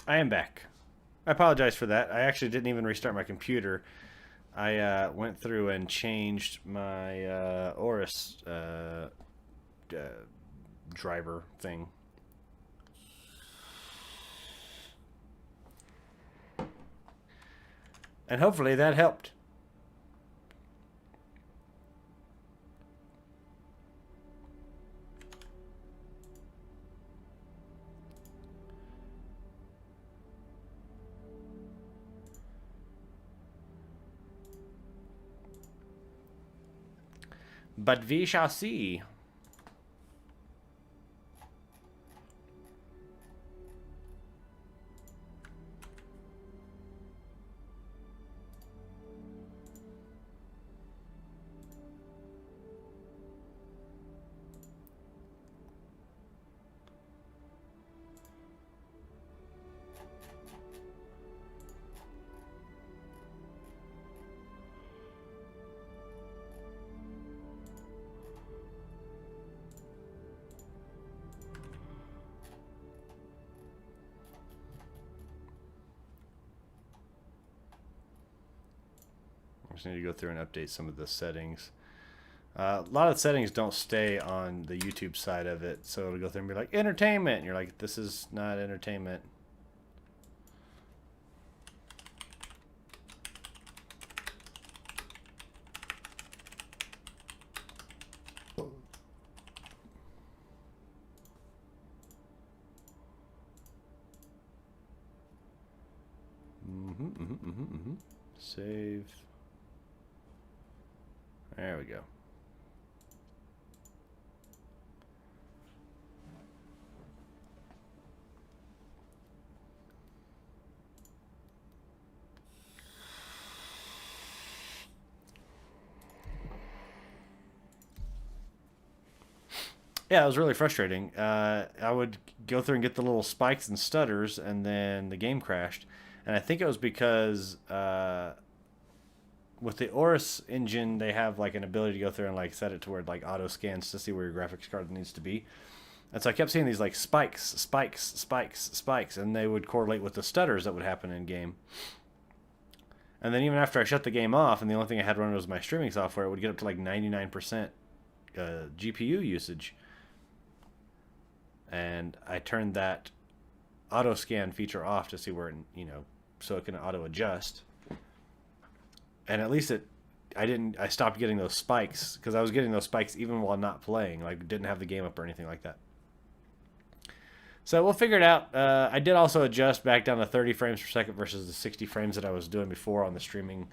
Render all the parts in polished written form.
I am back. I apologize for that. I actually didn't even restart my computer. I went through and changed my Aorus uh, driver thing. And hopefully that helped. But we shall see. I just need to go through and update some of the settings. A lot of the settings don't stay on the YouTube side of it, so it'll go through and be like entertainment, and you're like, this is not entertainment. Save. There we go. Yeah, it was really frustrating. I would go through and get the little spikes and stutters, and then the game crashed. And I think it was because with the Aorus engine, they have like an ability to go through and like set it to where it like auto scans to see where your graphics card needs to be. And so I kept seeing these like spikes, and they would correlate with the stutters that would happen in game. And then even after I shut the game off, and the only thing I had running was my streaming software, it would get up to like 99% GPU usage. And I turned that auto scan feature off to see where it, so it can auto adjust. And at least I stopped getting those spikes because I was getting those spikes even while not playing, like didn't have the game up or anything like that. So we'll figure it out. I did also adjust back down to 30 frames per second versus the 60 frames that I was doing before on the streaming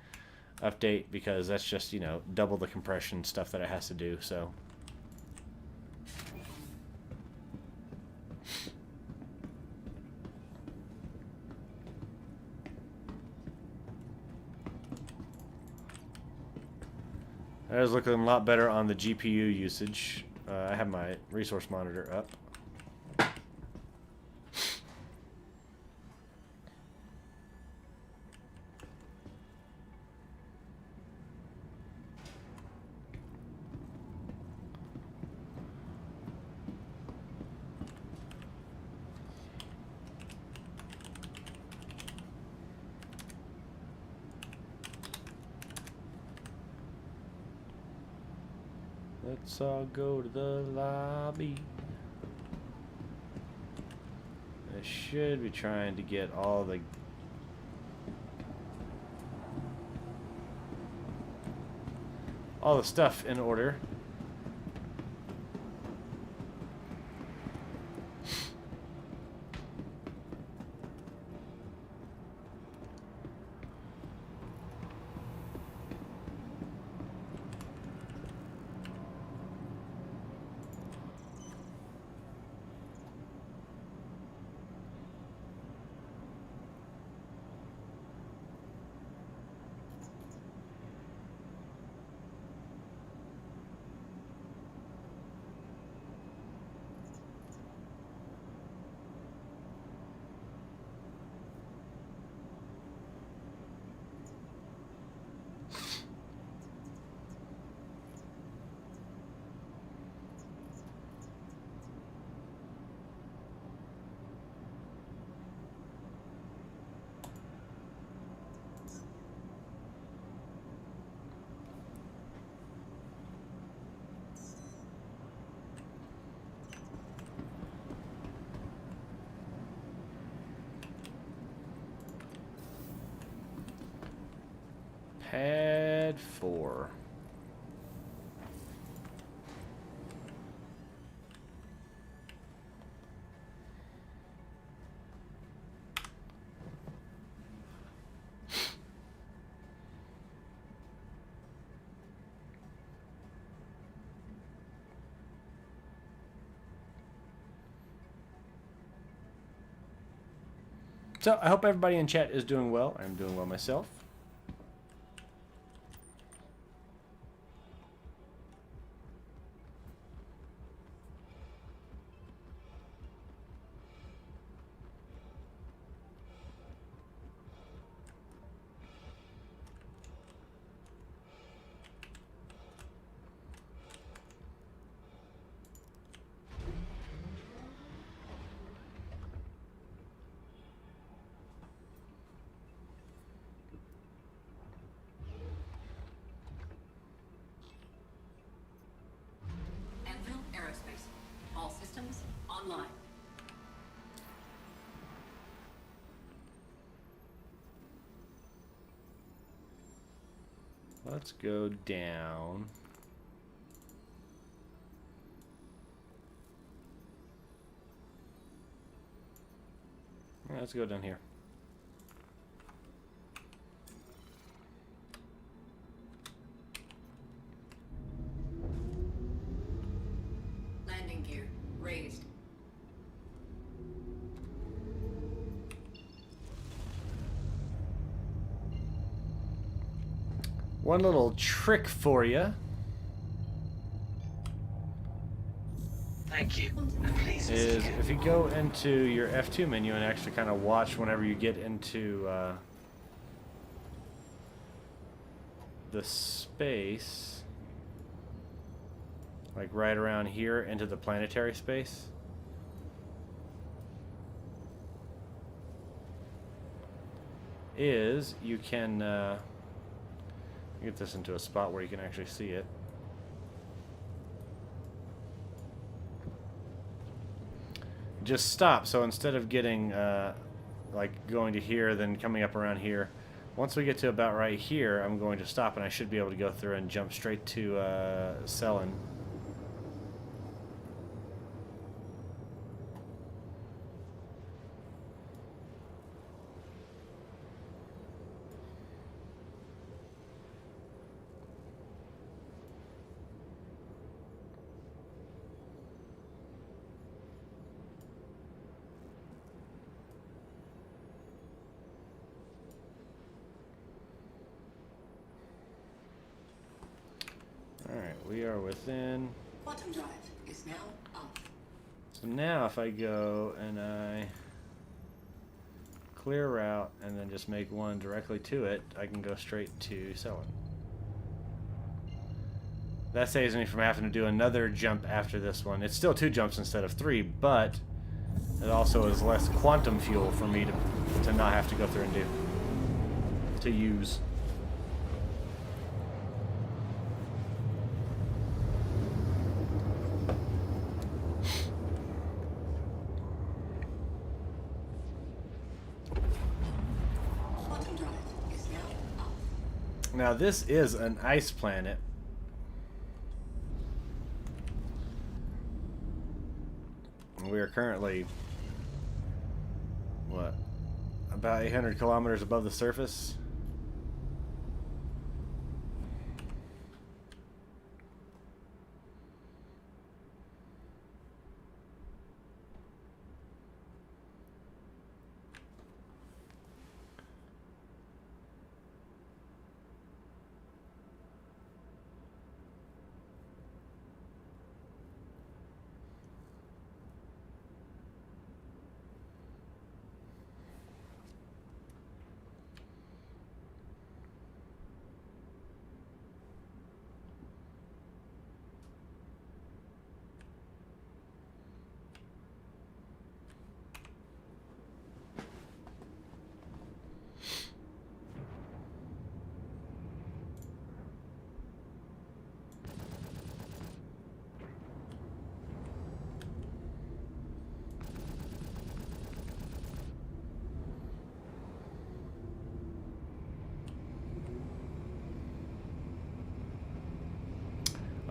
update because that's just, double the compression stuff that it has to do. So that is looking a lot better on the GPU usage. I have my resource monitor up. Let's all go to the lobby. I should be trying to get all the stuff in order. Pad 4. So I hope everybody in chat is doing well. I'm doing well myself. Enfield Aerospace. All systems online. Let's go down. Yeah, let's go down here. Landing gear raised. One little trick for you Thank you. Please, is if you go into your F2 menu and actually kind of watch whenever you get into the space, like right around here into the planetary space. Is you can get this into a spot where you can actually see it. Just stop. So instead of getting like going to here, then coming up around here, once we get to about right here, I'm going to stop, and I should be able to go through and jump straight to Cellin. Alright, we are within. Quantum drive is now off. So now if I go and I clear route and then just make one directly to it, I can go straight to Cellin. That saves me from having to do another jump after this one. It's still 2 jumps instead of 3, but it also is less quantum fuel for me to not have to go through and do. To use. Quantum drive is now off. Now this is an ice planet. We are currently, what, about 800 kilometers above the surface.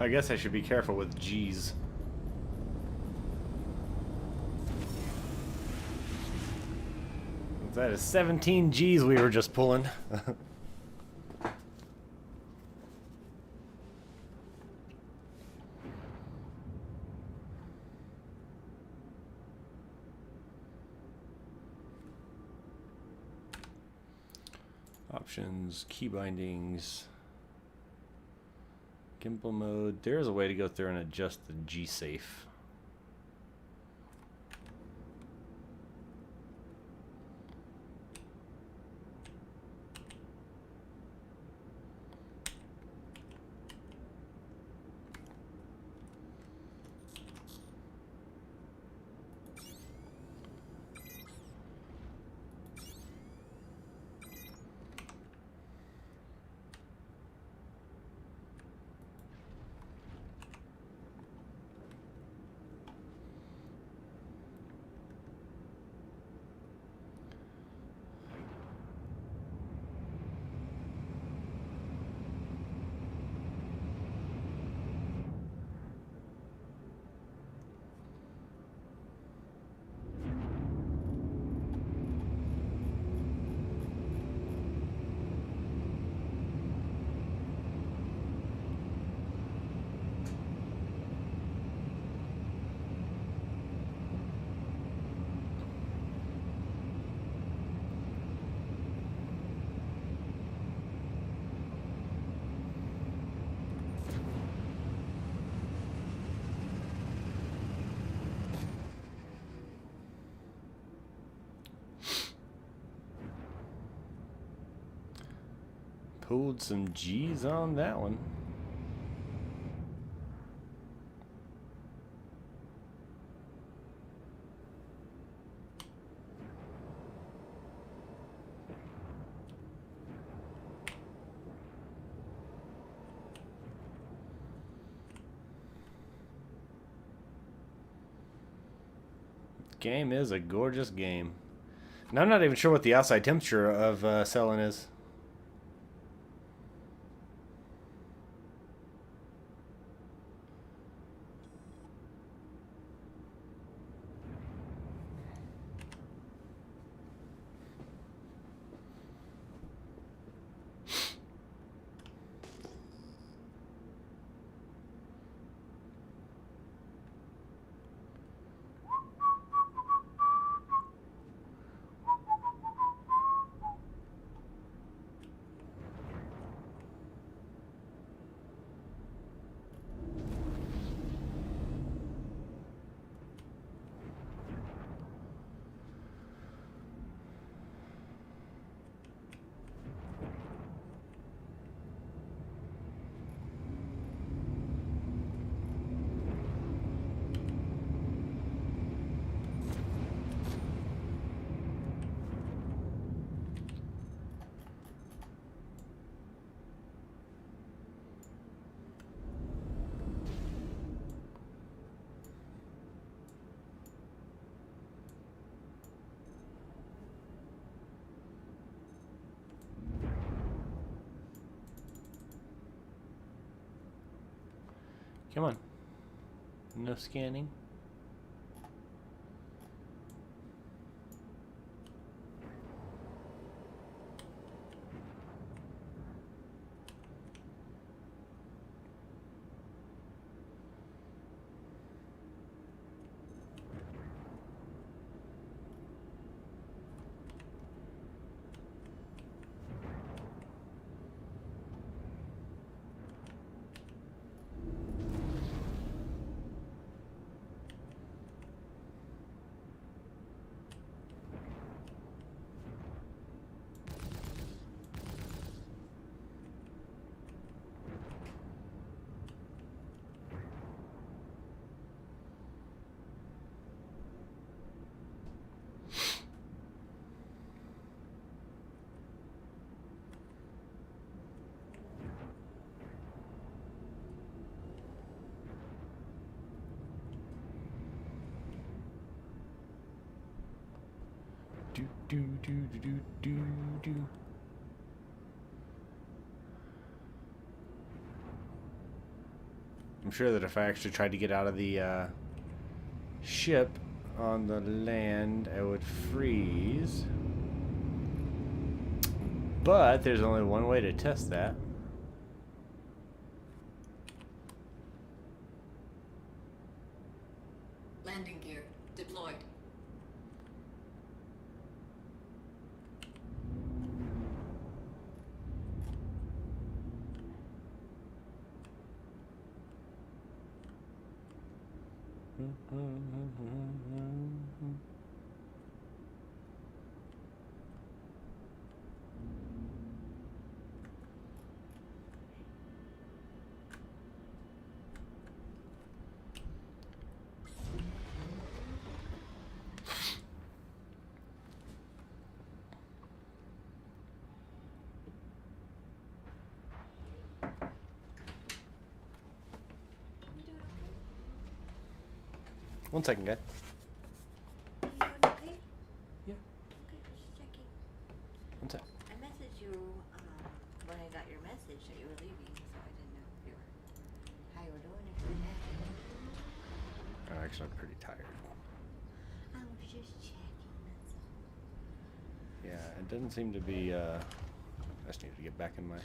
I guess I should be careful with G's. That is 17 G's we were just pulling. Options, key bindings, gimbal mode. There is a way to go through and adjust the G-safe. Pulled some G's on that one. Game is a gorgeous game. And I'm not even sure what the outside temperature of Cellin is. Come on. No scanning. Do. I'm sure that if I actually tried to get out of the ship on the land, I would freeze. But there's only one way to test that. Landing gear deployed. You doing okay? 1 second, guy. You doing okay? Yeah. Okay, just checking. 1 sec. I messaged you when I got your message that you were leaving, so I didn't know if you were how you were doing, if you were happy. Actually, I'm pretty tired. I was just checking, that's all. Yeah, it doesn't seem to be. I just need to get back in my.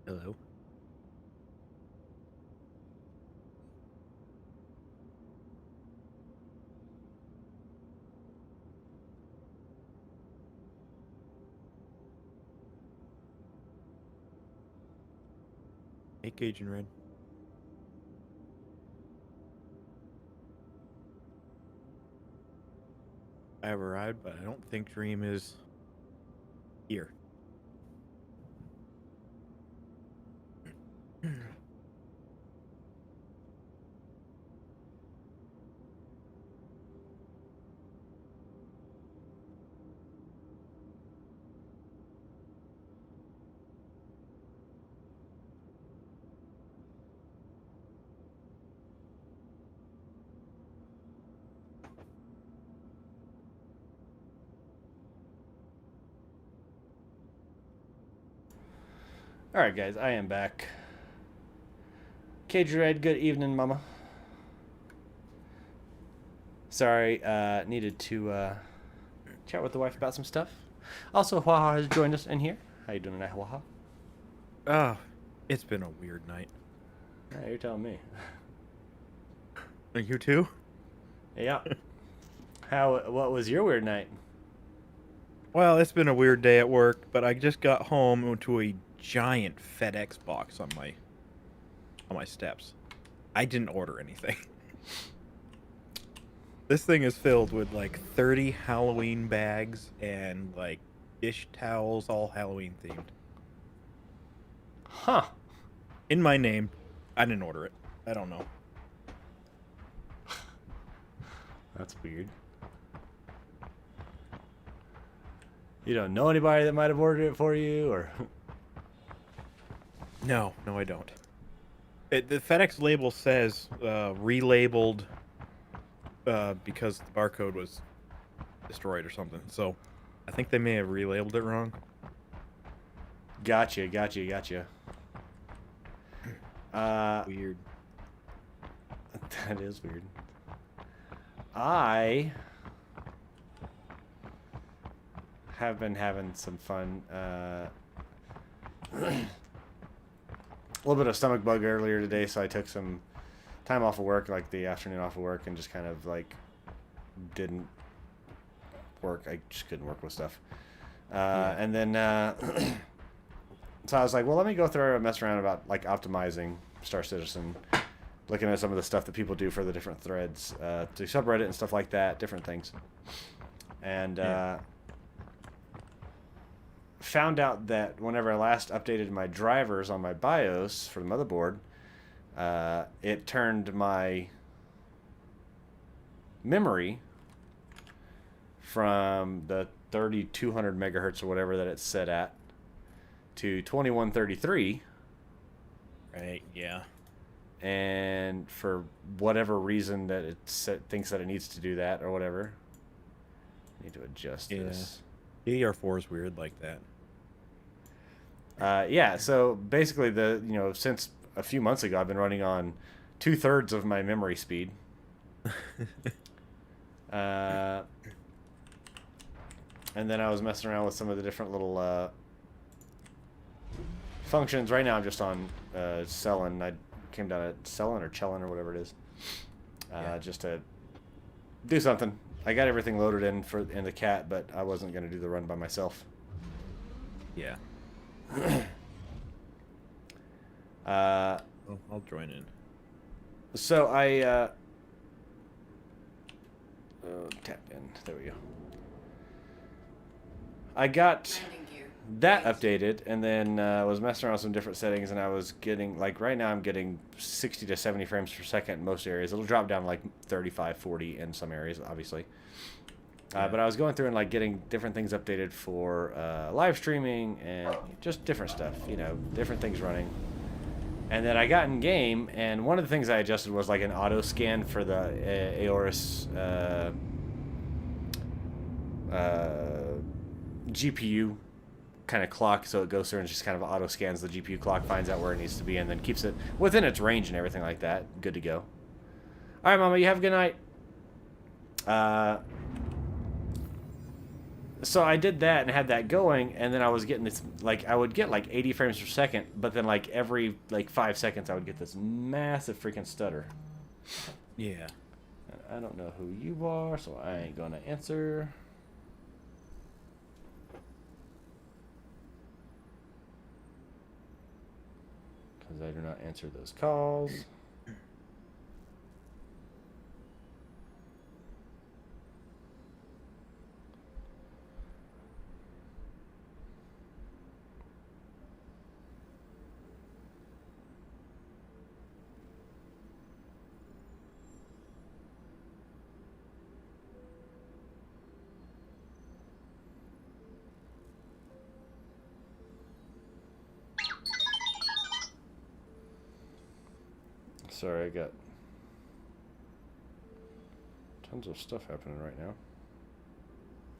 Hello. Hey, Cajun Red. I have arrived, but I don't think Dream is here. All right, guys, I am back. Cage Red, good evening, Mama. Sorry, needed to chat with the wife about some stuff. Also, Waha has joined us in here. How you doing tonight, Waha? Oh, it's been a weird night. Yeah, you're telling me. And you too? Yeah. What was your weird night? Well, it's been a weird day at work, but I just got home to a giant FedEx box on my steps. I didn't order anything. This thing is filled with like 30 Halloween bags and like dish towels, all Halloween themed. Huh. In my name. I didn't order it. I don't know. That's weird. You don't know anybody that might have ordered it for you, or? No, I don't. The FedEx label says relabeled because the barcode was destroyed or something. So I think they may have relabeled it wrong. Gotcha. Weird. That is weird. I have been having some fun. A little bit of stomach bug earlier today, so I took some time off of work, like the afternoon off of work, and just kind of like didn't work. I just couldn't work with stuff. And then so I was like, well, let me go through and mess around about like optimizing Star Citizen, looking at some of the stuff that people do for the different threads, to subreddit and stuff like that, different things. And found out that whenever I last updated my drivers on my BIOS for the motherboard, it turned my memory from the 3200 megahertz or whatever that it's set at to 2133. Right, yeah. And for whatever reason that it thinks that it needs to do that or whatever, I need to adjust this. DDR4 is weird like that. Yeah, so basically since a few months ago, I've been running on 2/3 of my memory speed. And then I was messing around with some of the different little functions. Right now I'm just on Cellin. I came down at Cellin or Chellin or whatever it is, just to do something. I got everything loaded in the cat, but I wasn't going to do the run by myself. Yeah. I'll join in. So I tap in. There we go. I got Landing gear. that updated, and then was messing around with some different settings, and I was getting, like, right now I'm getting 60 to 70 frames per second in most areas. It'll drop down to like 35, 40 in some areas, obviously. But I was going through and like getting different things updated for live streaming and just different stuff, different things running. And then I got in game, and one of the things I adjusted was like an auto scan for the Aorus GPU kind of clock, so it goes through and just kind of auto scans the GPU clock, finds out where it needs to be, and then keeps it within its range and everything like that. Good to go. All right, Mama, you have a good night. So I did that and had that going, and then I was getting this, like, I would get like 80 frames per second, but then like every like 5 seconds I would get this massive freaking stutter. Yeah. And I don't know who you are, so I ain't gonna answer. Because I do not answer those calls. Sorry, I got tons of stuff happening right now.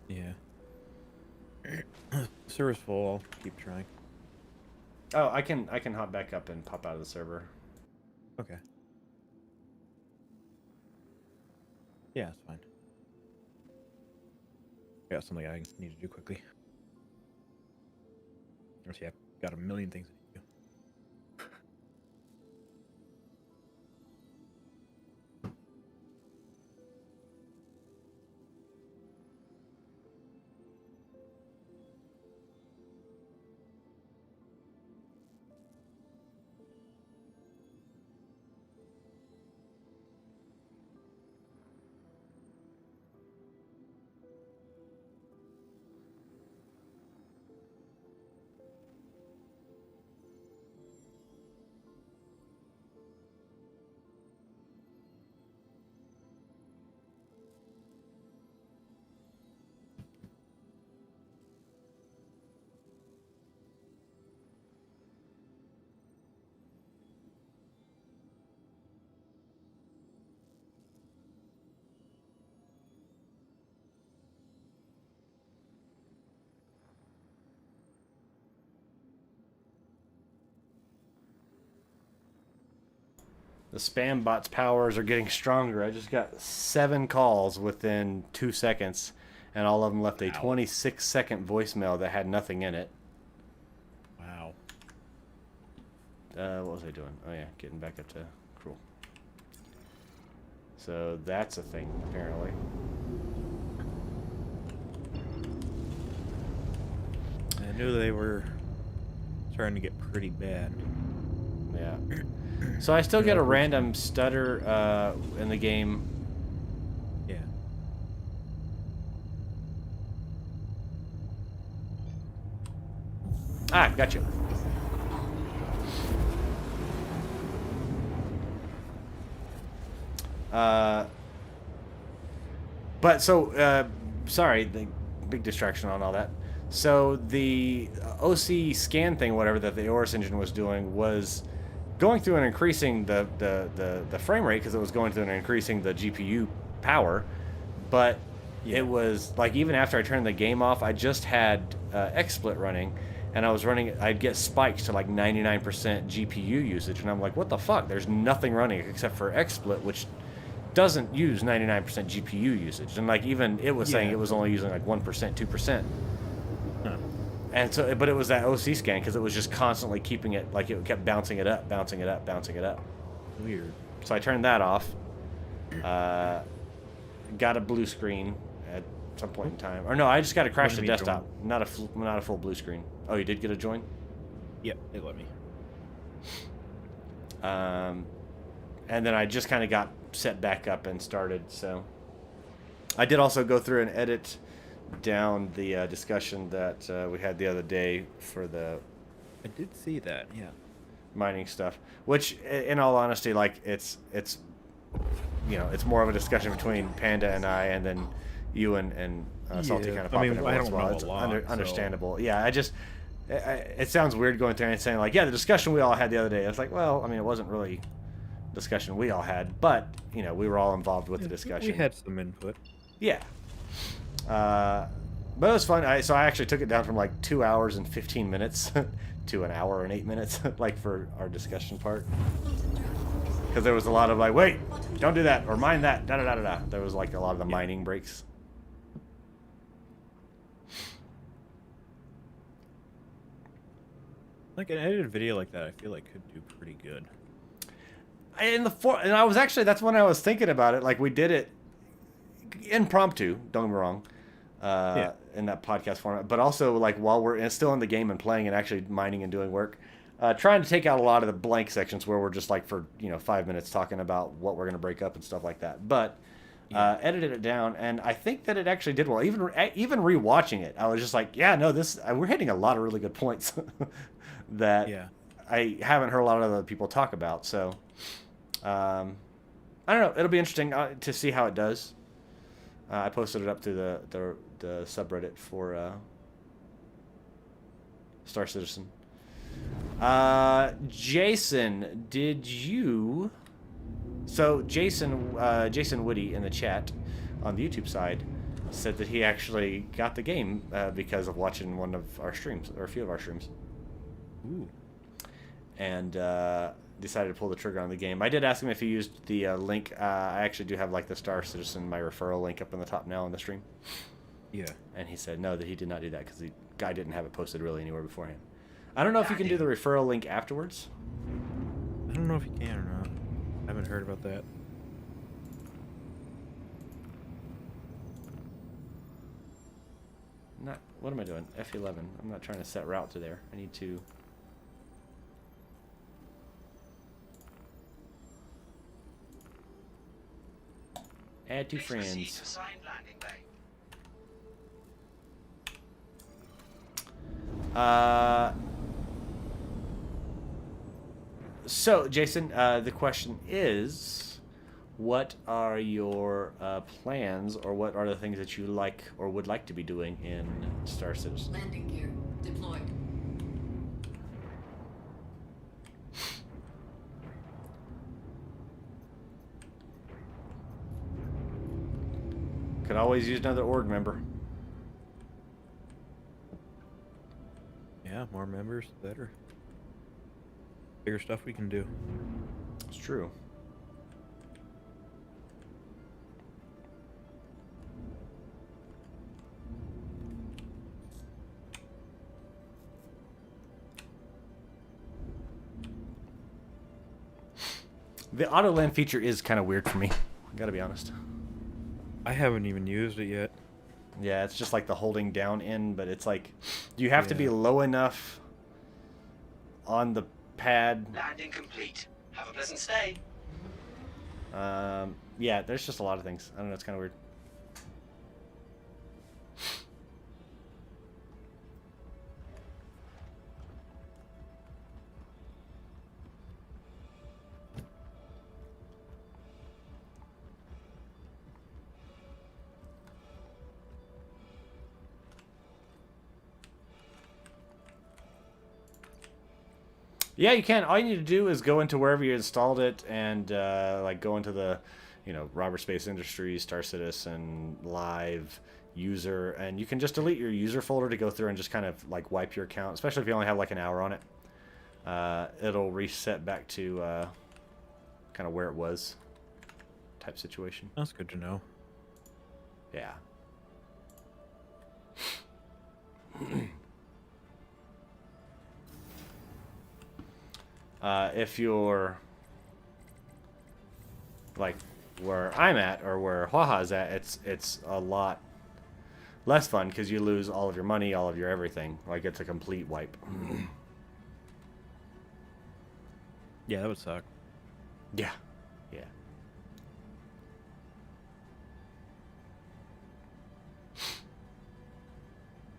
Yeah. Server's full. I'll keep trying. Oh, I can hop back up and pop out of the server. Okay. Yeah, it's fine. I got something I need to do quickly. Actually, I've got a million things I need to do. The spam bot's powers are getting stronger. I just got 7 calls within 2 seconds, and all of them left a 26-second voicemail that had nothing in it. Wow. What was I doing? Oh yeah, getting back up to Cruel. So that's a thing, apparently. I knew they were starting to get pretty bad. Yeah. So I still get a random stutter in the game. Yeah. Ah, gotcha. But so, sorry, the big distraction on all that. So the OC scan thing, whatever that the Aorus engine was doing, was going through and increasing the frame rate because it was going through and increasing the GPU power. But it was like, even after I turned the game off, I just had XSplit running, and I was running, I'd get spikes to like 99% GPU usage, and I'm like, what the fuck? There's nothing running except for XSplit, which doesn't use 99% GPU usage. And like, even it was saying it was only using like 1%, 2%. And so, but it was that OC scan because it was just constantly keeping it, like it kept bouncing it up, bouncing it up, bouncing it up. Weird. So I turned that off. Got a blue screen at some point in time. Or no, I just got to crash the desktop. Not a full blue screen. Oh, you did get a join? Yep, it let me. And then I just kind of got set back up and started. So I did also go through and edit down the discussion that we had the other day for the I did see that, yeah. mining stuff, which in all honesty, like it's you know, it's more of a discussion between Panda and I, and then you and Salty kind of pop in every once in a while. It's understandable. Yeah, I just it sounds weird going through and saying like, yeah, the discussion we all had the other day. It's like, well, I mean, it wasn't really discussion we all had, but you know, we were all involved with the discussion. We had some input. Yeah. But it was fun. So I actually took it down from like 2 hours and 15 minutes to an hour and 8 minutes, like for our discussion part. Because there was a lot of like, wait, don't do that, or mine that, da da da da da. There was like a lot of the mining breaks. Like an edited video like that, I feel like could do pretty good. And I was actually, that's when I was thinking about it. Like we did it impromptu. Don't get me wrong. In that podcast format, but also like while we're still in the game and playing and actually mining and doing work, trying to take out a lot of the blank sections where we're just like for 5 minutes talking about what we're gonna break up and stuff like that. But edited it down, and I think that it actually did well. Even rewatching it, I was just like, yeah, no, this we're hitting a lot of really good points that I haven't heard a lot of other people talk about. So I don't know. It'll be interesting to see how it does. I posted it up to the subreddit for Star Citizen. Jason, did you? So Jason Woody in the chat on the YouTube side said that he actually got the game because of watching one of our streams, or a few of our streams. Ooh. And decided to pull the trigger on the game. I did ask him if he used the link. I actually do have like the Star Citizen, my referral link up in the top now on the stream. Yeah. And he said no, that he did not do that because the guy didn't have it posted really anywhere beforehand. I don't know if you can do the referral link afterwards. I don't know if you can or not. I haven't heard about that. Not. What am I doing? F11. I'm not trying to set route to there. I need to. Add to Please proceed friends. to assigned landing bay. So, Jason, the question is, what are your plans, or what are the things that you like or would like to be doing in Star Citizen? Landing gear deployed. Could always use another org member. Yeah, more members, better. Bigger stuff we can do. It's true. The auto land feature is kind of weird for me. Gotta be honest. I haven't even used it yet. Yeah, it's just like the holding down in, but it's like you have to be Yeah. low enough on the pad. Landing complete. Have a pleasant stay. Yeah, there's just a lot of things. I don't know, it's kind of weird. Yeah, you can. All you need to do is go into wherever you installed it and like go into the, Robert Space Industries, Star Citizen, Live, User, and you can just delete your user folder to go through and just kind of like wipe your account, especially if you only have like an hour on it. It'll reset back to kind of where it was type situation. That's good to know. Yeah. If you're like where I'm at or where Huaha's at, it's a lot less fun because you lose all of your money, all of your everything. Like it's a complete wipe. Yeah, that would suck. Yeah, yeah.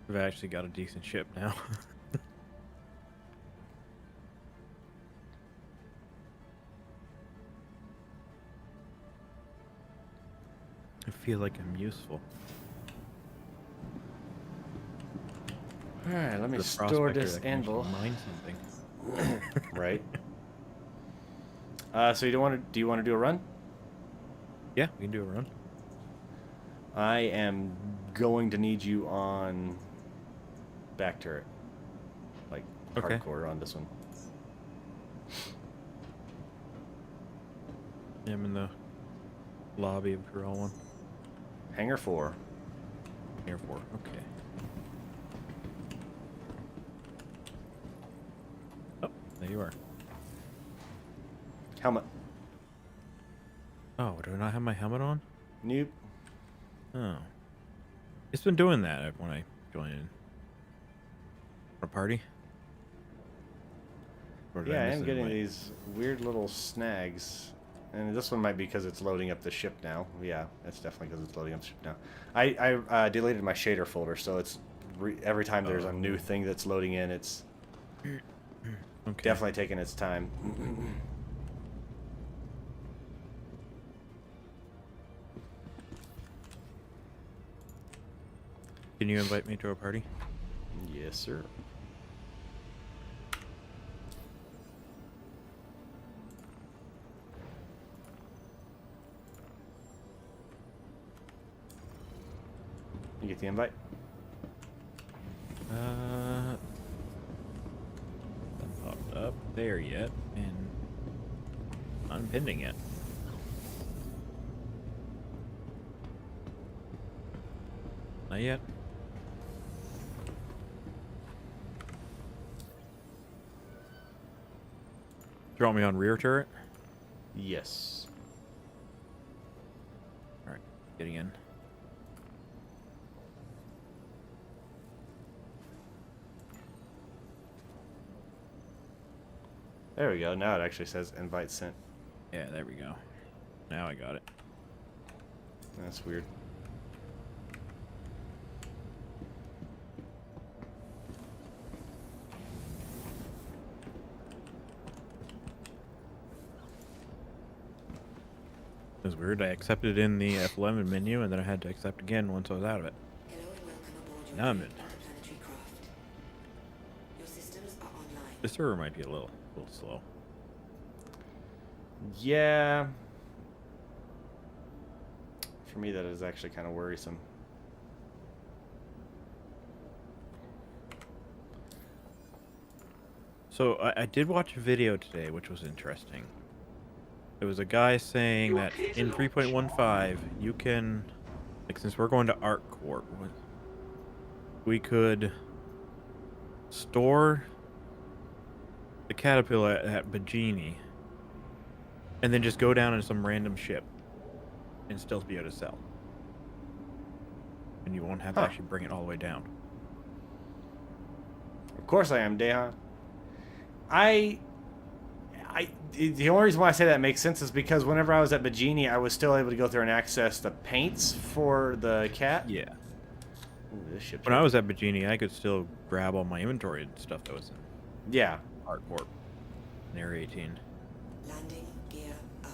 We've actually got a decent ship now. I feel like I'm useful. All right, let me The store prospector this that can anvil. mine something. Right. So you do you want to do a run? Yeah, we can do a run. I am going to need you on back turret, like Okay. hardcore on this one. I'm in the lobby of Corral 1. Hangar 4. Here for. Okay. There you are. Helmet. Oh, do I not have my helmet on? Nope. Oh. It's been doing that when I join in. A party? Or did Yeah, I miss am an getting invite? these weird little snags. And this one might be because it's loading up the ship now. Yeah, it's definitely because it's loading up the ship now. I deleted my shader folder, so it's every time there's a new thing that's loading in, it's Okay. definitely taking its time. Can you invite me to a party? Yes, sir. You get the invite? Not popped up there yet, and unpending yet. Not yet. Do you want me on rear turret? Yes. Alright, getting in. There we go. Now it actually says invite sent. Yeah, there we go. Now I got it. That's weird. It was weird. I accepted in the F11 menu, and then I had to accept again once I was out of it. Hello and welcome aboard your Now I'm favorite in. interplanetary craft. Your systems are online. The server might be a little slow. Yeah. For me, that is actually kind of worrisome. So I did watch a video today, which was interesting. There was a guy saying that in 3.15 you can, like, since we're going to ArcCorp, we could store the Caterpillar at Bajini, and then just go down in some random ship, and still be able to sell. And you won't have to Huh. actually bring it all the way down. Of course I am, Deha. The only reason why I say that makes sense is because whenever I was at Bajini, I was still able to go through and access the paints for the cat. Yeah. Ooh, this ship's When I was at Bajini, I could still grab all my inventory and stuff that was in Yeah. ArcCorp in Area 18. Landing gear up.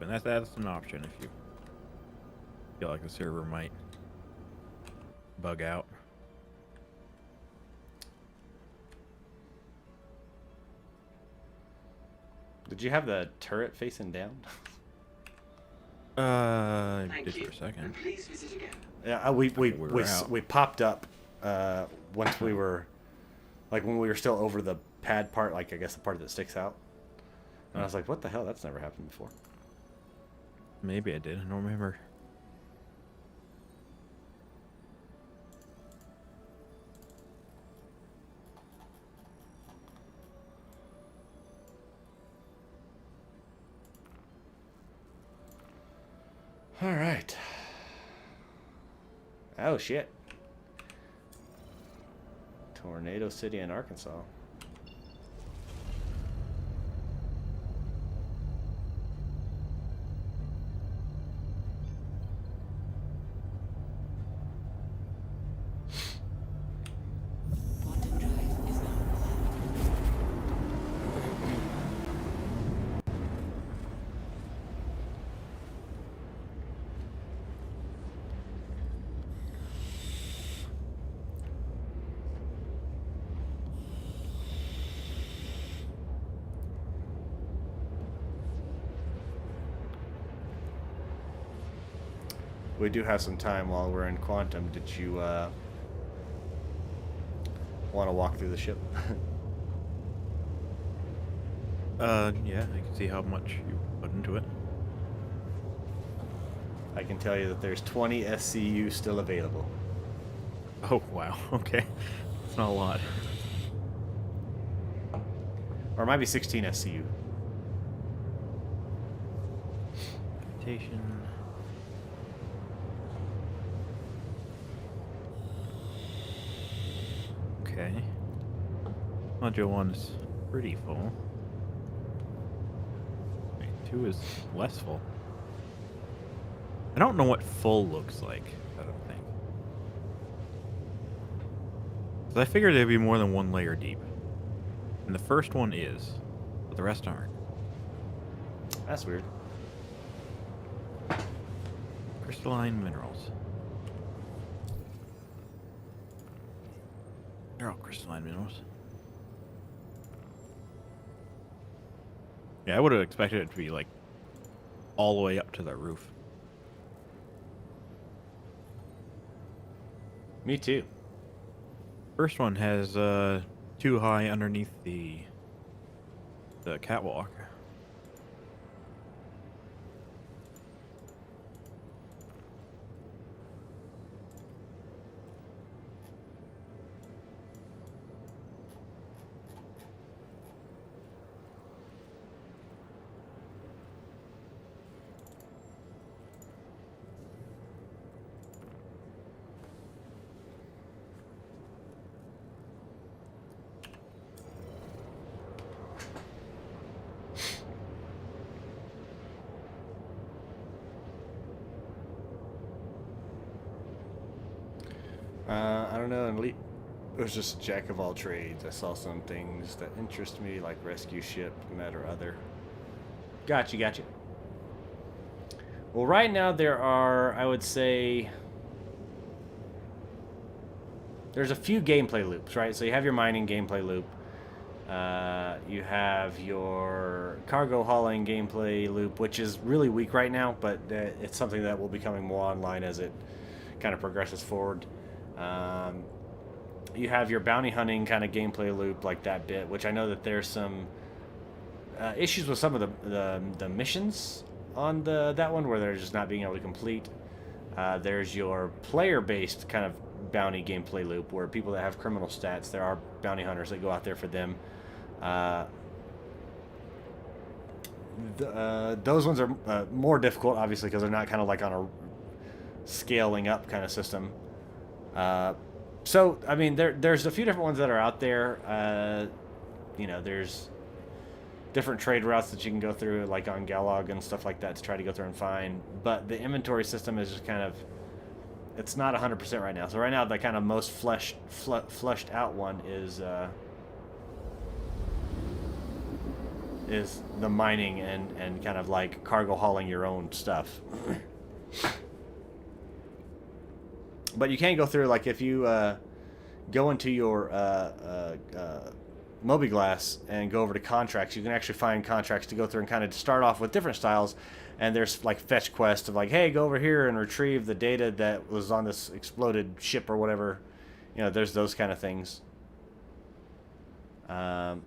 And that's an option if you feel like the server might bug out. Did you have the turret facing down? I Thank did you. for a second. And please visit again. Yeah, we were out. we popped up once we were, like, when we were still over the pad part, like, I guess the part that sticks out. And I was like, what the hell? That's never happened before. Maybe I did. I don't remember. All right. Oh, shit. Tornado City in Arkansas. Quantum drive is now armed. We do have some time while we're in Quantum. Did you want to walk through the ship? Yeah, I can see how much you put into it. I can tell you that there's 20 SCU still available. Oh, wow. Okay. It's not a lot. Or it might be 16 SCU. Invitation. Okay. Module 1 is pretty full. Wait, 2 is less full. I don't know what full looks like, I don't think. 'Cause I figured there'd be more than one layer deep. And the first one is, but the rest aren't. That's weird. Crystalline minerals. They're all crystalline minerals. Yeah, I would have expected it to be like all the way up to the roof. Me too. First one has too high underneath the catwalk. I don't know. It was just jack of all trades. I saw some things that interest me, like rescue ship, med or other. Gotcha. Well, right now there are, I would say, there's a few gameplay loops, right? So you have your mining gameplay loop. You have your cargo hauling gameplay loop, which is really weak right now, but it's something that will be coming more online as it kind of progresses forward. You have your bounty hunting kind of gameplay loop, like that bit, which I know that there's some issues with some of the missions on that one where they're just not being able to complete. There's your player-based kind of bounty gameplay loop where people that have criminal stats, there are bounty hunters that go out there for them. Those ones are more difficult, obviously, because they're not kind of like on a scaling up kind of system. So, I mean, there's a few different ones that are out there. You know, there's different trade routes that you can go through, like on Galog and stuff like that, to try to go through and find. But the inventory system is just kind of, it's not 100% right now. So right now, the kind of most fleshed out one is the mining and kind of like cargo hauling your own stuff. But you can go through, like, if you go into your Mobiglass and go over to contracts, you can actually find contracts to go through and kind of start off with different styles. And there's, like, fetch quests of, like, hey, go over here and retrieve the data that was on this exploded ship or whatever. You know, there's those kind of things. So,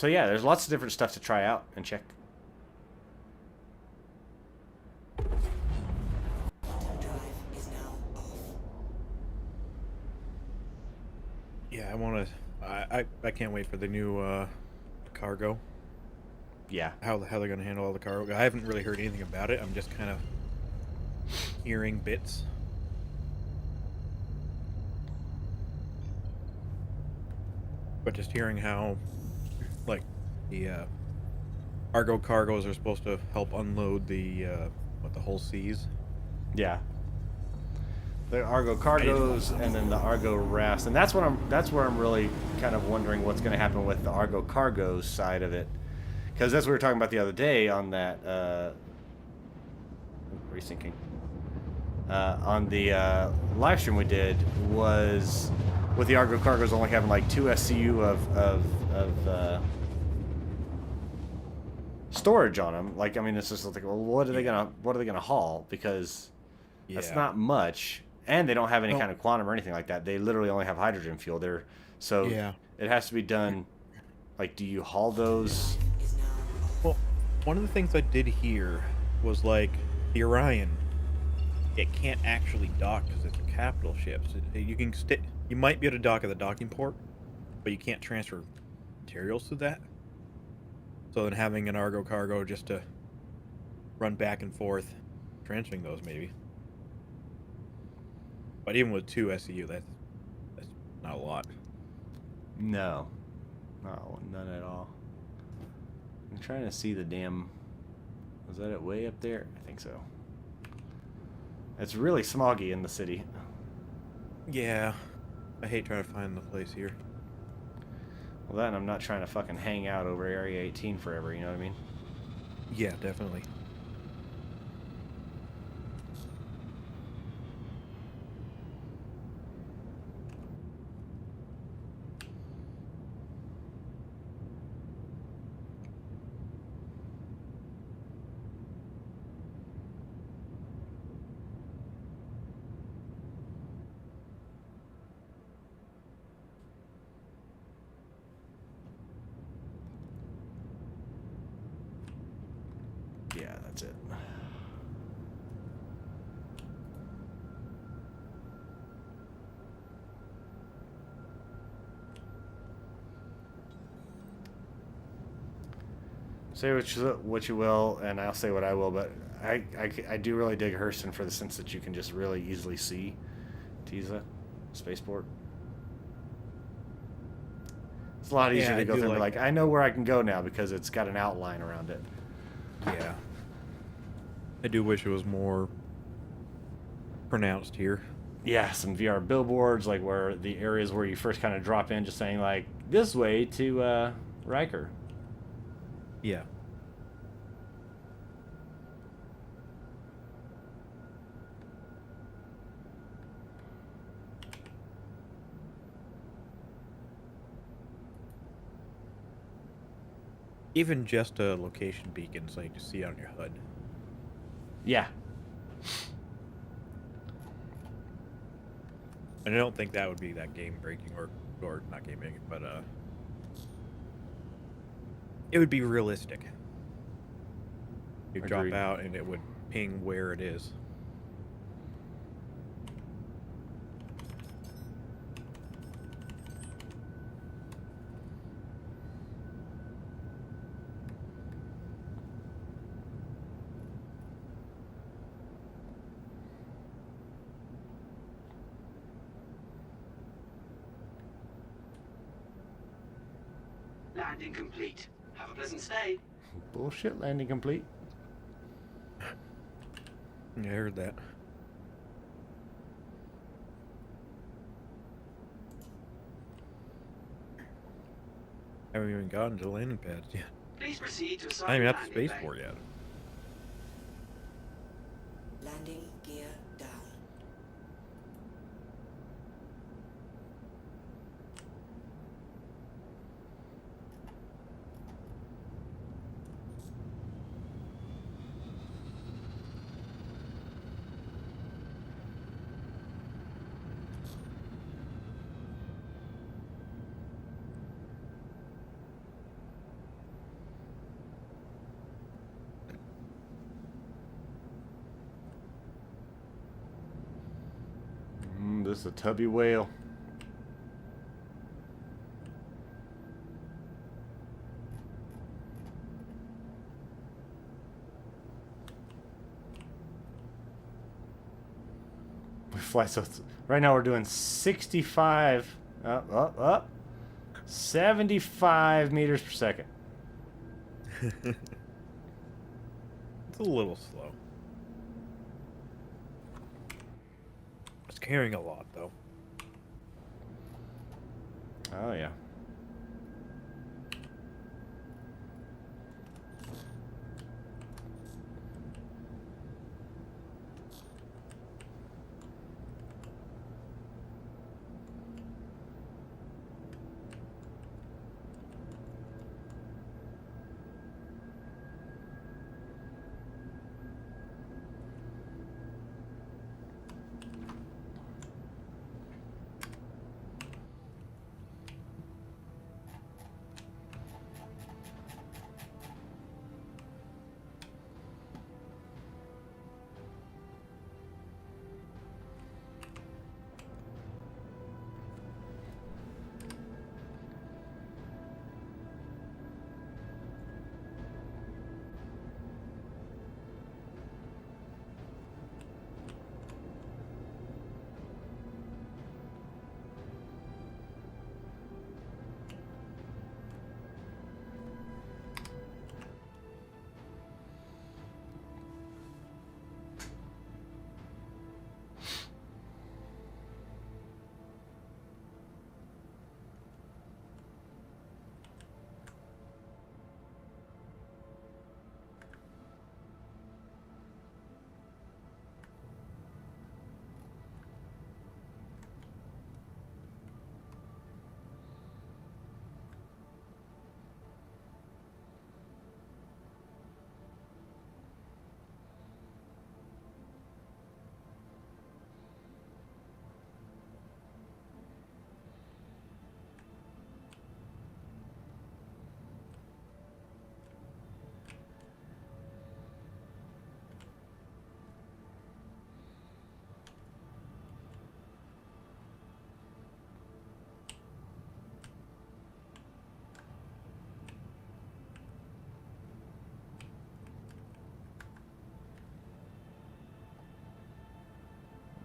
yeah, there's lots of different stuff to try out and check. Yeah, I want to. I can't wait for the new cargo. Yeah. How they're gonna handle all the cargo. I haven't really heard anything about it. I'm just kind of hearing bits. But just hearing how, like, the Argo cargoes are supposed to help unload the whole seas. Yeah. The Argo cargoes and then the Argo rafts, and that's where I'm really kind of wondering what's going to happen with the Argo cargoes side of it, because that's what we were talking about the other day on that resyncing on the live stream we did, was with the Argo cargoes only having like 2 SCU of storage on them. Like, I mean, it's just like, well, what are they gonna haul? Because that's not much. And they don't have any kind of quantum or anything like that. They literally only have hydrogen fuel. It has to be done. Like, do you haul those? Well, One of the things I did hear was like the Orion. It can't actually dock because it's a capital ship. So you can you might be able to dock at the docking port, but you can't transfer materials to that. So then having an Argo cargo just to run back and forth, transferring those maybe. But even with 2 SEU, that's not a lot. No. No, none at all. I'm trying to see the damn... Was that it way up there? I think so. It's really smoggy in the city. Yeah, I hate trying to find the place here. Well, then I'm not trying to fucking hang out over Area 18 forever, you know what I mean? Yeah, definitely. Yeah, that's it. Say what you will, and I'll say what I will, but I do really dig Hurston for the sense that you can just really easily see Tiza spaceport. It's a lot easier Yeah, to I go do through and be like like, I know where I can go now because it's got an outline around it. Yeah. I do wish it was more pronounced here. Yeah, some VR billboards, like where the areas where you first kind of drop in, just saying like, this way to Riker. Yeah. Even just a location beacon so you can see on your HUD. Yeah. And I don't think that would be that game breaking or not game breaking, but it would be realistic. You drop Agreed. out and it would ping where it is. Landing complete. Have a pleasant stay. Bullshit, landing complete. Yeah, I heard that. Haven't even gotten to the landing pads yet. Please proceed to assign Not even at the landing bay. spaceport yet. Landing gear down. This is a tubby whale. We fly so... Right now we're doing 65... Up. 75 meters per second. It's a little slow. It's carrying a lot, though. Oh, yeah.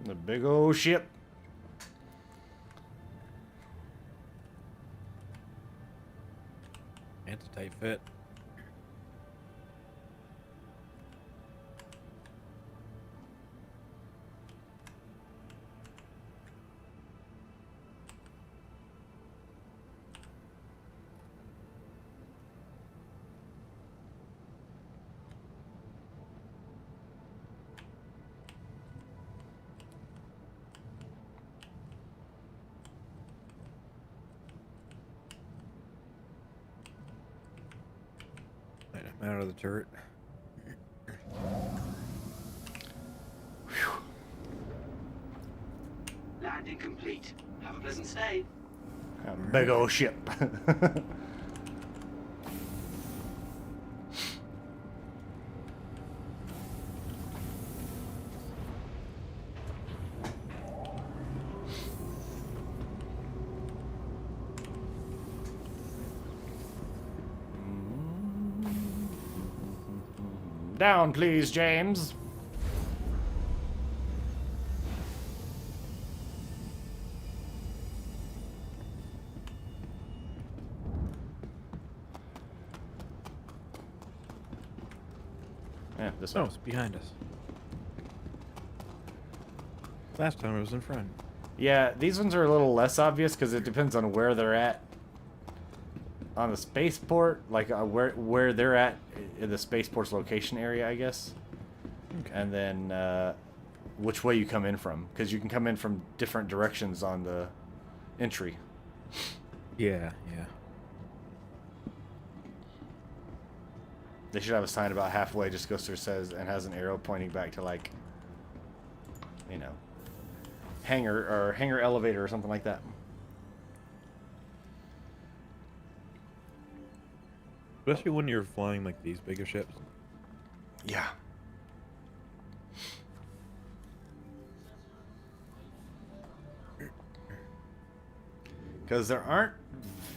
The big old ship. It's a tight fit. I'm out of the turret. Landing complete. Have a pleasant stay. A big old ship. Down, please, James. Yeah, this Oh, one. it's behind us. Last time it was in front. Yeah, these ones are a little less obvious because it depends on where they're at on the spaceport, like where they're at in the spaceport's location area, I guess. Okay. And then which way you come in from, because you can come in from different directions on the entry. Yeah, yeah. They should have a sign about halfway, just goes through, says, and has an arrow pointing back to, like, you know, hangar elevator or something like that. Especially when you're flying like these bigger ships. Yeah. Because there aren't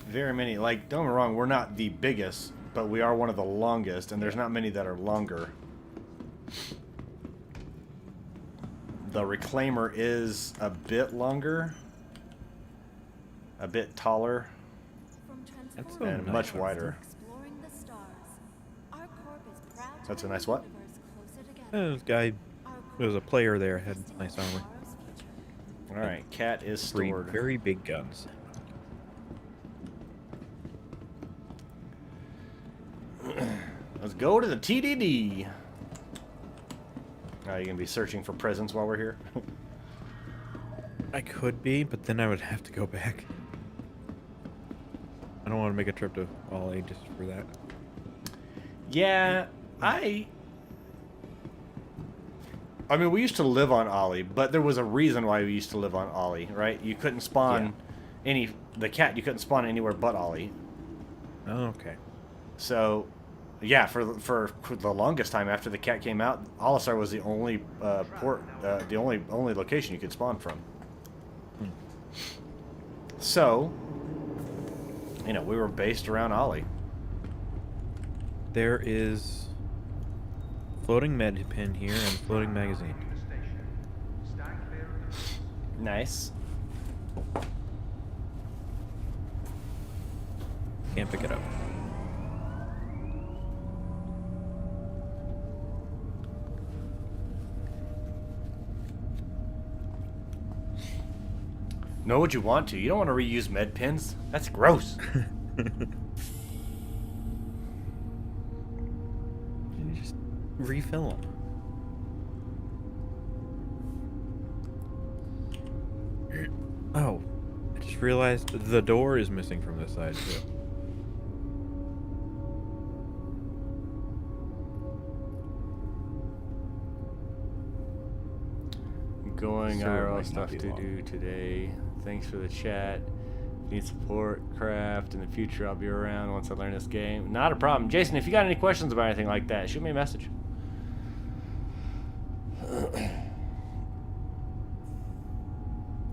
very many, like, don't get me wrong, we're not the biggest, but we are one of the longest, and there's not many that are longer. The Reclaimer is a bit longer, a bit taller, That's so and nice. much wider. Exploring the stars. Our corp is proud to That's a bring nice the what? universe closer together. This guy, Our there was a corp player there, had investing nice in armor. tomorrow's future. Alright, cat is Three stored. very big guns. Let's go to the TDD. Are you gonna be searching for presents while we're here? I could be, but then I would have to go back. I don't want to make a trip to Ollie just for that. Yeah, I mean, we used to live on Ollie, but there was a reason why we used to live on Ollie, right? You couldn't spawn the cat. You couldn't spawn anywhere but Ollie. Oh, okay. So, yeah, for the longest time after the cat came out, Olisar was the only port, the only location you could spawn from. So, you know, we were based around Ollie. There is floating med pin here and floating magazine. Nice. Can't pick it up. Know what you want to. You don't want to reuse med pins. That's gross. You just refill them. Oh, I just realized the door is missing from this side too. Going Server IRL might not stuff be to long. do today. Thanks for the chat. Need support, craft. In the future, I'll be around once I learn this game. Not a problem. Jason, if you got any questions about anything like that, shoot me a message.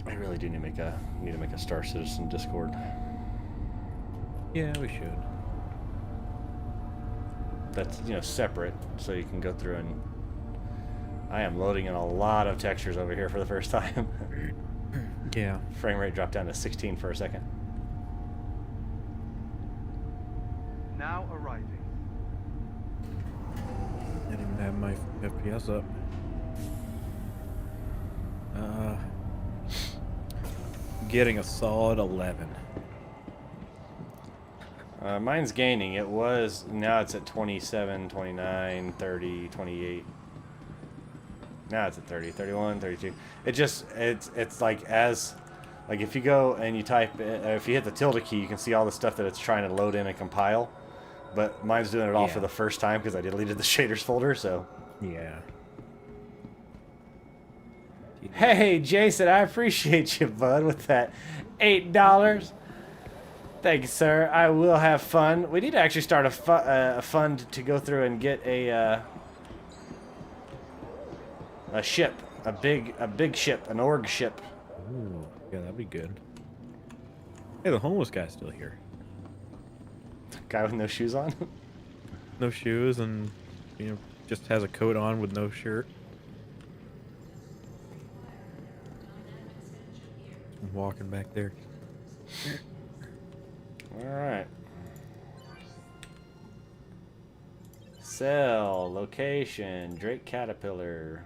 I really do need to make a Star Citizen Discord. Yeah, we should. That's, you know, separate, so you can go through and I am loading in a lot of textures over here for the first time. Yeah. Frame rate dropped down to 16 for a second. Now arriving. I didn't even have my FPS up. Getting a solid 11. Mine's gaining. It was, now it's at 27, 29, 30, 28. Now it's at 30, 31, 32. It just, it's like as, like if you go and you type, if you hit the tilde key, you can see all the stuff that it's trying to load in and compile. But mine's doing it all for Yeah. the first time because I deleted the shaders folder, so. Yeah. Hey, Jason, I appreciate you, bud, with that $8. Thank you, sir. I will have fun. We need to actually start a fund to go through and get a ship, a big ship, an org ship. Ooh, yeah, that'd be good. Hey, the homeless guy's still here. Guy with no shoes on. No shoes and, you know, just has a coat on with no shirt. I'm walking back there. All right. Cell location Drake Caterpillar.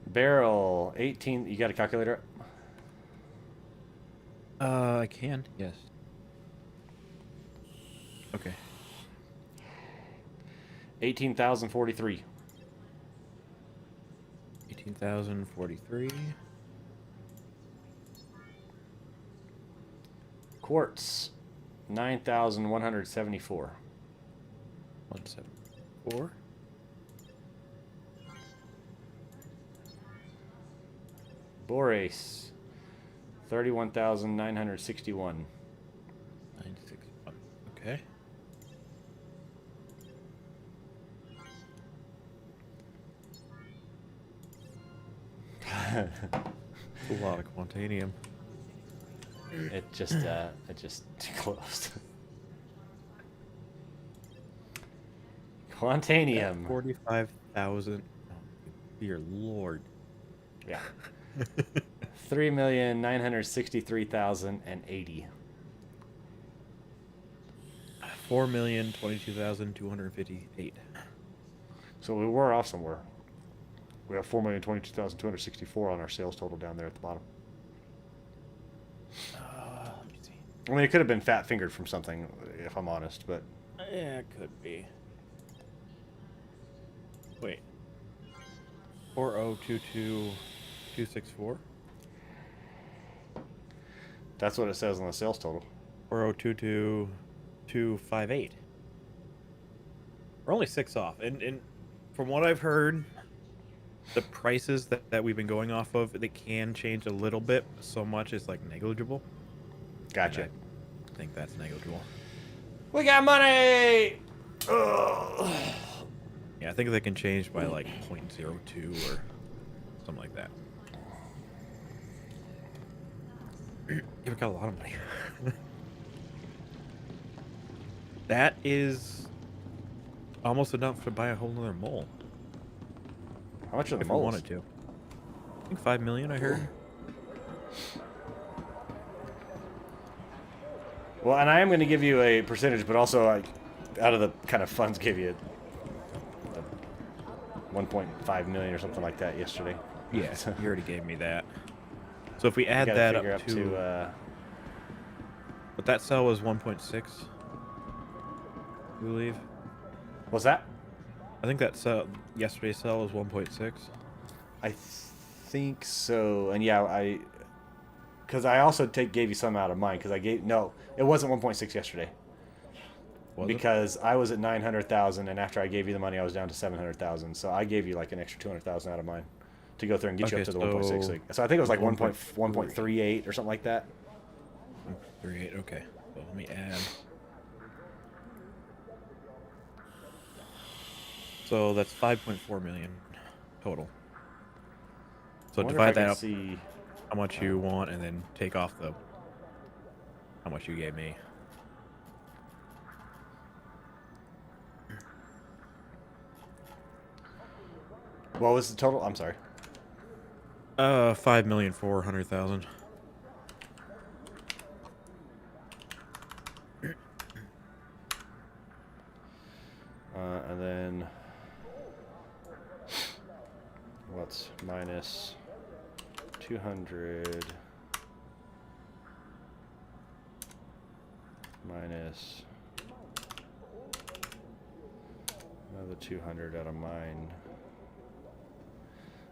Barrel 18. You got a calculator? I can, yes. Okay. 18,043. 18,043. Quartz 9,174. 174. Borace 31,961. 961. Okay. A lot of quantanium. It just closed. Quantanium. 45,000. Oh, dear lord. Yeah. 3,963,080. 4,022,258. So we were off somewhere. We have 4,022,264 on our sales total down there at the bottom. Let me see. I mean, it could have been fat fingered from something, if I'm honest, but Yeah, it could be. Wait. 4022264? that's what it says on the sales total. 4022258. We're only 6 off. And from what I've heard, the prices that we've been going off of, they can change a little bit. So much is like negligible. Gotcha. And I think that's negligible. We got money! Ugh. Yeah, I think they can change by like 0.02 or something like that. You've got a lot of money. That is almost enough to buy a whole nother mole. How much are the If we moles? wanted to. I think 5 million, I heard. Well, and I am going to give you a percentage, but also like out of the kind of funds, give you 1.5 million or something like that yesterday. Yeah, So you already gave me that. So if we you add gotta that figure up to, but that cell was 1.6, I believe. what's that? I think that cell, yesterday's cell was 1.6. I think so. And yeah, because I also gave you some out of mine because no, it wasn't 1.6 yesterday. Was it? Because I was at 900,000, and after I gave you the money, I was down to 700,000. So I gave you like an extra 200,000 out of mine to go through and get you Okay, up to the so 1.6. So I think it was like 1.3. 1.38 or something like that. 1.38, okay. So let me add. So that's 5.4 million total. So I wonder if divide I can that up see. how much you want and then take off the how much you gave me. What was the total? I'm sorry. 5,400,000. And then what's minus 200 minus another 200 out of mine.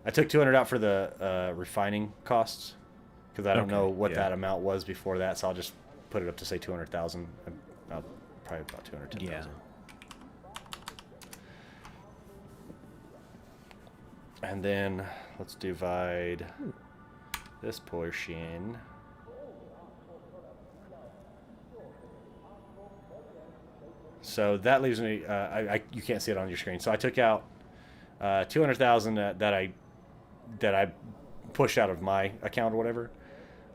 I took 200 out for the refining costs because I don't know what that amount was before that, so I'll just put it up to say 200,000. Probably about 210,000. Yeah. And then let's divide this portion. So that leaves me. You can't see it on your screen. So I took out 200,000 that I pushed out of my account or whatever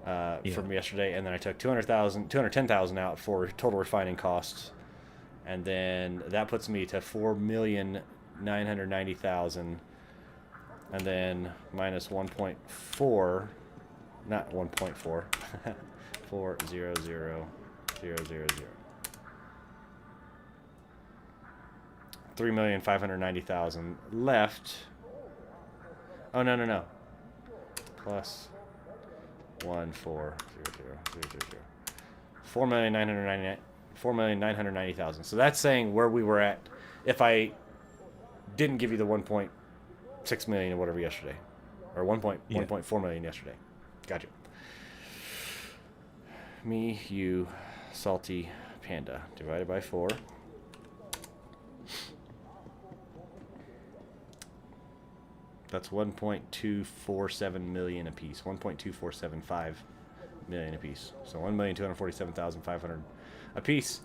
from yesterday, and then I took 210,000 out for total refining costs, and then that puts me to 4,990,000. And then minus 1.4, not 1.4, 400,000. 3,590,000 left. Oh no. Plus 1,400,000. 4,990,000. So that's saying where we were at if I didn't give you the 1.6 million or whatever yesterday, or 1.4 million yesterday. Gotcha. Me, you, Salty, Panda divided by 4. That's 1.247 million apiece. 1.2475 million apiece. So 1,247,500 apiece.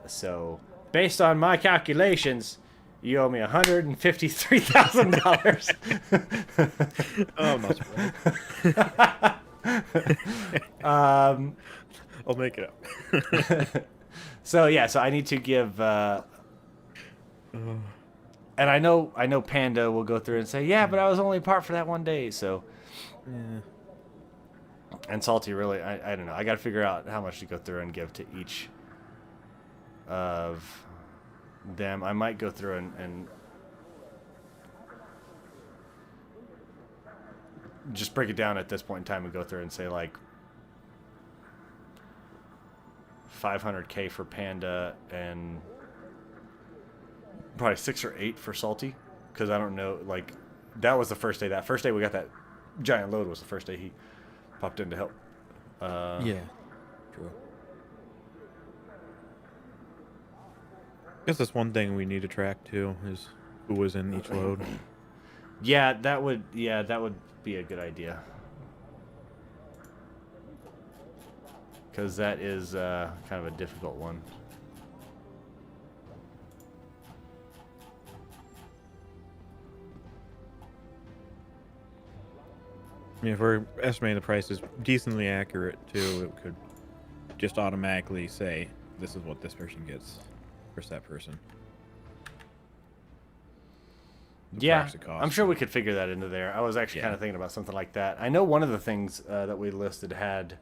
So based on my calculations, you owe me $153,000. Oh, not bad. I'll make it up. So yeah, so I need to give. And I know Panda will go through and say, yeah, but I was only apart for that one day. So. Yeah. And Salty, really, I don't know. I got to figure out how much to go through and give to each of them. I might go through and just break it down at this point in time and go through and say like 500K for Panda and probably 6 or 8 for Salty, because I don't know, like that was the first day. That first day we got that giant load was the first day he popped in to help. Yeah, true. I guess that's one thing we need to track too, is who was in each load. Yeah, that would be a good idea. Because that is kind of a difficult one. I mean, if we're estimating the price is decently accurate too, it could just automatically say this is what this person gets versus that person. Yeah, Cost, I'm sure we could figure that into there. I was actually kind of thinking about something like that. I know one of the things that we listed had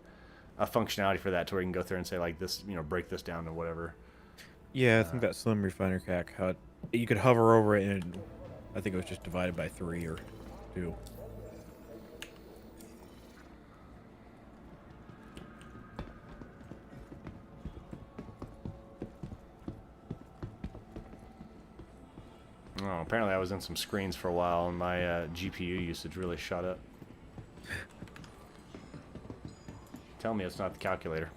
a functionality for that, to where you can go through and say like this, break this down to whatever. Yeah, I think that Slim Refiner Cack, how you could hover over it and I think it was just divided by 3 or 2. Oh, apparently I was in some screens for a while and my GPU usage really shot up. Tell me it's not the calculator.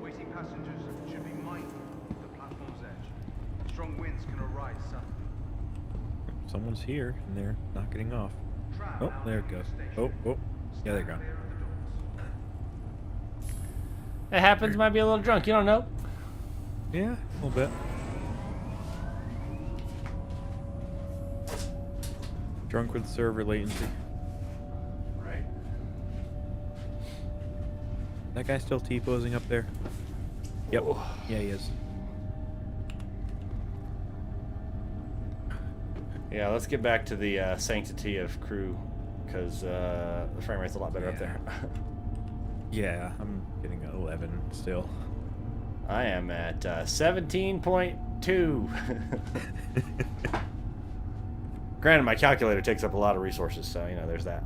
Waiting passengers should be mindful of the platform's edge. Strong winds can arise suddenly. Someone's here and they're not getting off. Oh, there it goes. Oh, yeah, they're gone. It happens. Might be a little drunk. You don't know. Yeah, a little bit. Drunk with server latency. Right. That guy still T-posing up there? Yep. Oh. Yeah, he is. Yeah, let's get back to the sanctity of crew, because the frame rate's a lot better up there. Yeah, I'm getting 11 still. I am at 17.2. Granted, my calculator takes up a lot of resources, so, you know, there's that.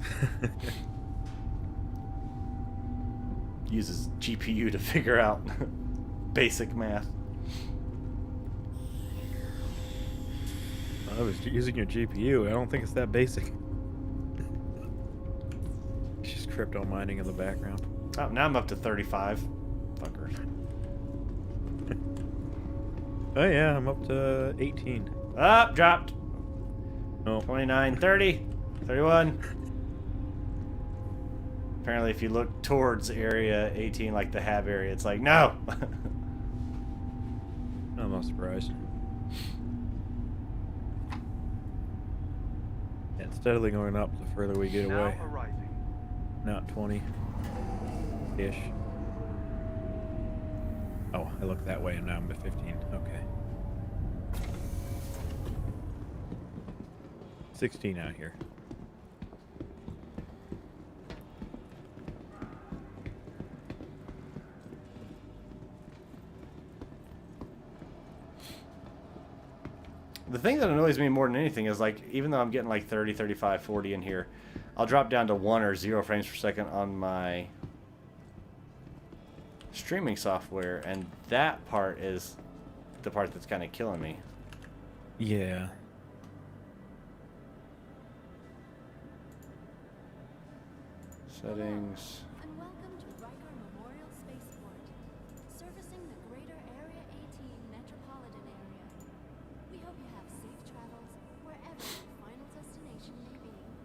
Uses GPU to figure out basic math. I was using your GPU. I don't think it's that basic. It's just crypto mining in the background. Oh, now I'm up to 35. Fuckers. Oh yeah, I'm up to 18. Up, dropped. Oh, 29, 30, 31. Apparently, if you look towards area 18, like the hab area, it's like, no! I'm not surprised. Yeah, it's steadily going up the further we get Now away. arriving. Not 20-ish. Oh, I looked that way and now I'm at 15. Okay. 16 out here. The thing that annoys me more than anything is, like, even though I'm getting like 30, 35, 40 in here, I'll drop down to 1 or 0 frames per second on my streaming software, and that part is the part that's kind of killing me. Yeah. Settings.